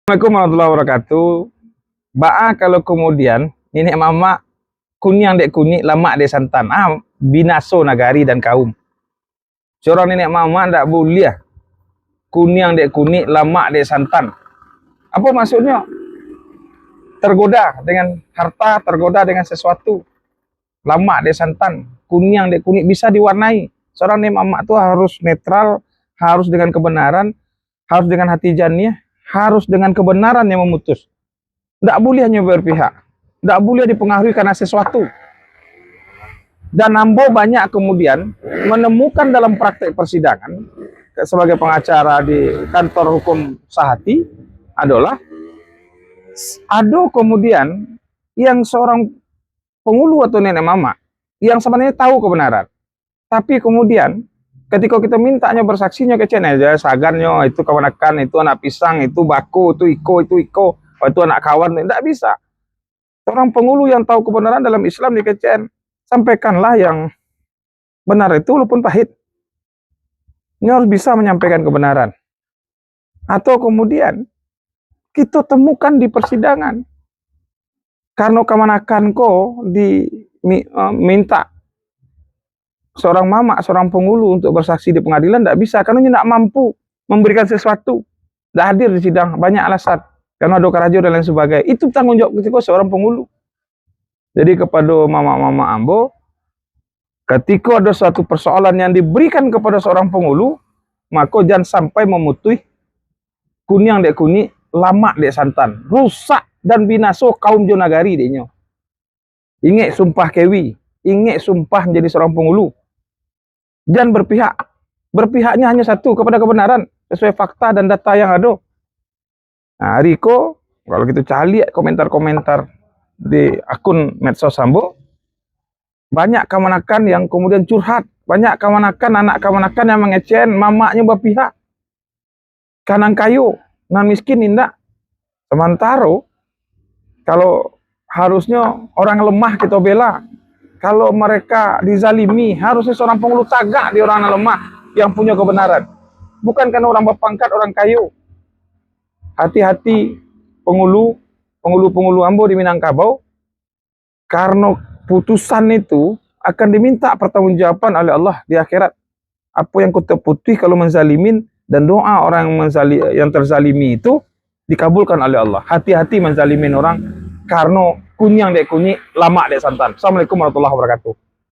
Assalamualaikum warahmatullahi wabarakatuh. Ba'a kalau kemudian nenek mama kunyang dek kunyit lama dek santan. Binaso nagari dan kaum. Seorang nenek mama ndak boleh kunyang dek kunyit lama dek santan. Apa maksudnya? Tergoda dengan harta, tergoda dengan sesuatu. Lama dek santan, kunyang dek kunyit bisa diwarnai. Seorang nenek mama itu harus netral, harus dengan kebenaran, harus dengan hati janniyah, harus dengan kebenaran yang memutus. Tidak boleh hanya berpihak. Tidak boleh dipengaruhi karena sesuatu. Dan Ambo banyak kemudian menemukan dalam praktek persidangan sebagai pengacara di kantor hukum Sahati adalah ada kemudian yang seorang pengulu atau nenek mama yang sebenarnya tahu kebenaran. Tapi kemudian ketika kita mintanya bersaksinya ke channel aja, sagarnya itu keponakan, itu anak pisang, itu bako, itu iko, itu anak kawan, tidak bisa. Seorang pengulu yang tahu kebenaran dalam Islam di KCN, sampaikanlah yang benar itu walaupun pahit. Ini harus bisa menyampaikan kebenaran. Atau kemudian kita temukan di persidangan, karena kemanakan ko diminta seorang mama, seorang pengulu untuk bersaksi di pengadilan, tidak bisa karena dia tidak mampu memberikan sesuatu, tidak hadir di sidang, banyak alasan karena ada karajo dan lain sebagainya. Itu tanggung jawab ketika seorang pengulu. Jadi kepada mama-mama Ambo, ketika ada suatu persoalan yang diberikan kepada seorang pengulu, maka jangan sampai memutih kunyang dek kuni, lama dek santan, rusak dan binaso kaum jonagari deknya. Ingat sumpah kewi, ingat sumpah menjadi seorang pengulu. Jangan berpihak. Berpihaknya hanya satu, kepada kebenaran sesuai fakta dan data yang ada. Nah, Riko, kalau kita cari komentar-komentar di akun medsos Ambo, banyak kemanakan yang kemudian curhat, banyak kemanakan, anak kemanakan yang mengecen mamanya berpihak. Kanang kayu, nan miskin indah. Sementara kalau harusnya orang lemah kita bela. Kalau mereka dizalimi, harusnya seorang pengulu tagak di orang lemah yang punya kebenaran. Bukan karena orang berpangkat, orang kayu. Hati-hati pengulu Ambo di Minangkabau, karena putusan itu akan diminta pertanggungjawaban oleh Allah di akhirat. Apa yang kau terputih kalau menzalimin, dan doa orang yang terzalimi itu dikabulkan oleh Allah. Hati-hati menzalimin orang karena kunyang dek kunyi, lama dek santan. Assalamualaikum warahmatullahi wabarakatuh.